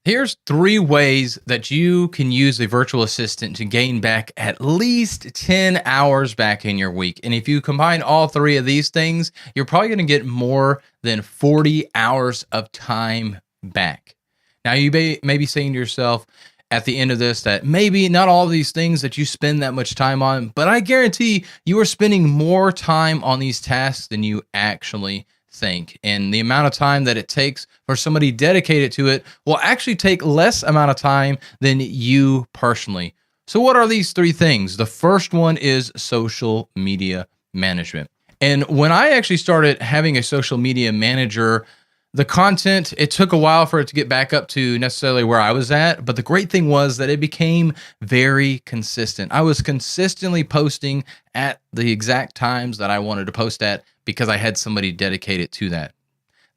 Here's 3 ways that you can use a virtual assistant to gain back at least 10 hours back in your week. And if you combine all 3 of these things, you're probably going to get more than 40 hours of time back. Now, you may be saying to yourself at the end of this that maybe not all of these things that you spend that much time on, but I guarantee you are spending more time on these tasks than you actually think. And the amount of time that it takes for somebody dedicated to it will actually take less amount of time than you personally. So what are these 3 things? The first one is social media management. And when I actually started having a social media manager, the content, it took a while for it to get back up to necessarily where I was at. But the great thing was that it became very consistent. I was consistently posting at the exact times that I wanted to post at because I had somebody dedicated to that.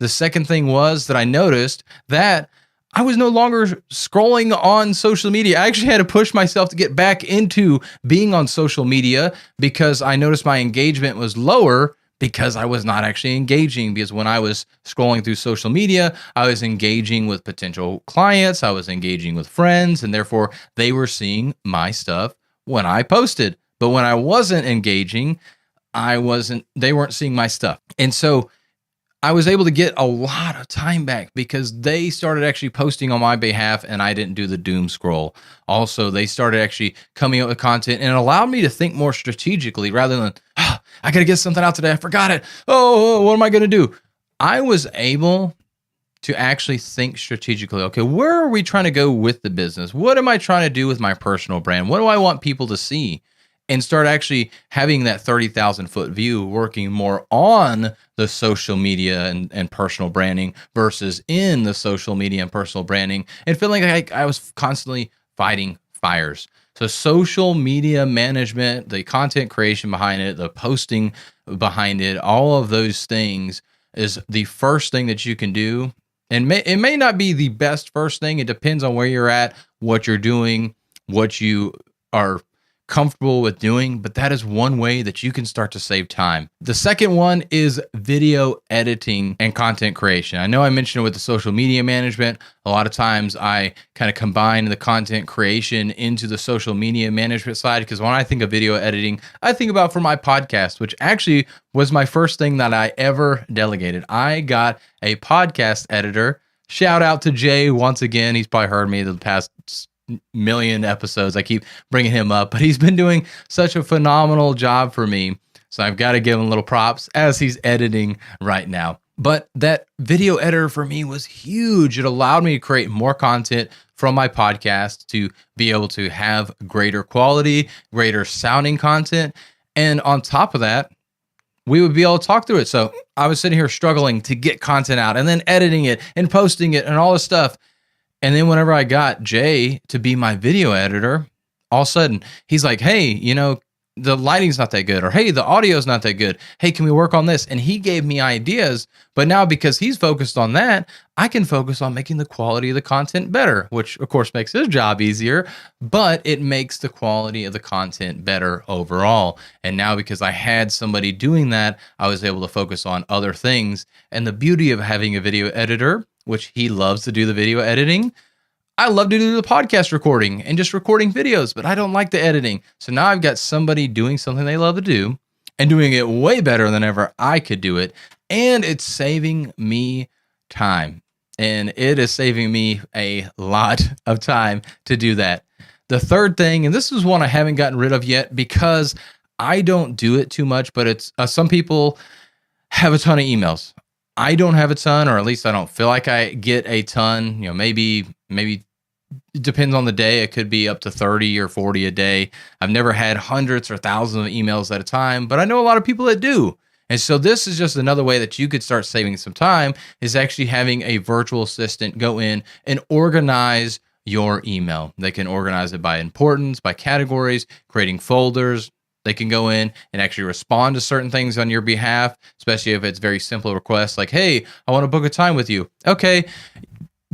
The second thing was that I noticed that I was no longer scrolling on social media. I actually had to push myself to get back into being on social media because I noticed my engagement was lower because I was not actually engaging. Because when I was scrolling through social media, I was engaging with potential clients, I was engaging with friends, and therefore they were seeing my stuff when I posted. But when I wasn't engaging, they weren't seeing my stuff. And so I was able to get a lot of time back because they started actually posting on my behalf and I didn't do the doom scroll. Also, they started actually coming up with content and it allowed me to think more strategically rather than, I got to get something out today. I forgot it. Oh, what am I going to do? I was able to actually think strategically. Okay, where are we trying to go with the business? What am I trying to do with my personal brand? What do I want people to see? And start actually having that 30,000 foot view, working more on the social media and personal branding versus in the social media and personal branding, and feeling like I was constantly fighting fires. So social media management, the content creation behind it, the posting behind it, all of those things is the first thing that you can do. And it may not be the best first thing. It depends on where you're at, what you're doing, what you are comfortable with doing, but that is one way that you can start to save time. The second one is video editing and content creation. I know I mentioned it with the social media management. A lot of times I kind of combine the content creation into the social media management side because when I think of video editing, I think about for my podcast, which actually was my first thing that I ever delegated. I got a podcast editor. Shout out to Jay once again. He's probably heard me the past million episodes. I keep bringing him up, but he's been doing such a phenomenal job for me. So I've got to give him a little props as he's editing right now. But that video editor for me was huge. It allowed me to create more content from my podcast to be able to have greater quality, greater sounding content. And on top of that, we would be able to talk through it. So I was sitting here struggling to get content out and then editing it and posting it and all this stuff. And then whenever I got Jay to be my video editor, all of a sudden he's like, hey, the lighting's not that good, or hey, the audio's not that good. Hey, can we work on this? And he gave me ideas. But now because he's focused on that, I can focus on making the quality of the content better, which of course makes his job easier, but it makes the quality of the content better overall. And now because I had somebody doing that, I was able to focus on other things. And the beauty of having a video editor, which he loves to do the video editing, I love to do the podcast recording and just recording videos, but I don't like the editing. So now I've got somebody doing something they love to do and doing it way better than ever I could do it. And it's saving me time. And it is saving me a lot of time to do that. The third thing, and this is one I haven't gotten rid of yet because I don't do it too much, but it's some people have a ton of emails. I don't have a ton, or at least I don't feel like I get a ton. Maybe it depends on the day. It could be up to 30 or 40 a day. I've never had hundreds or thousands of emails at a time, but I know a lot of people that do. And so this is just another way that you could start saving some time, is actually having a virtual assistant go in and organize your email. They can organize it by importance, by categories, creating folders. They can go in and actually respond to certain things on your behalf, especially if it's very simple requests like, hey, I want to book a time with you. Okay,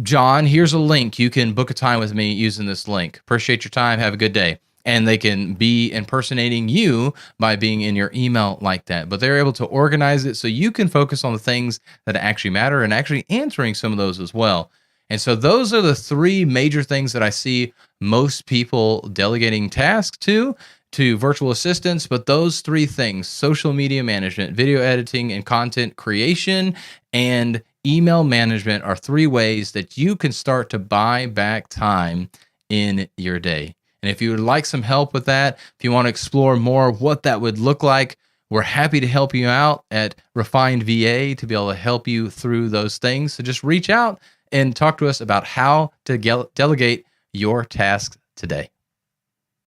John, here's a link. You can book a time with me using this link. Appreciate your time. Have a good day. And they can be impersonating you by being in your email like that. But they're able to organize it so you can focus on the things that actually matter and actually answering some of those as well. And so those are the three major things that I see most people delegating tasks to virtual assistants. But those three things: social media management, video editing and content creation, and email management, are three ways that you can start to buy back time in your day. And if you would like some help with that, if you want to explore more what that would look like, we're happy to help you out at Refined VA to be able to help you through those things. So just reach out and talk to us about how to delegate your tasks today.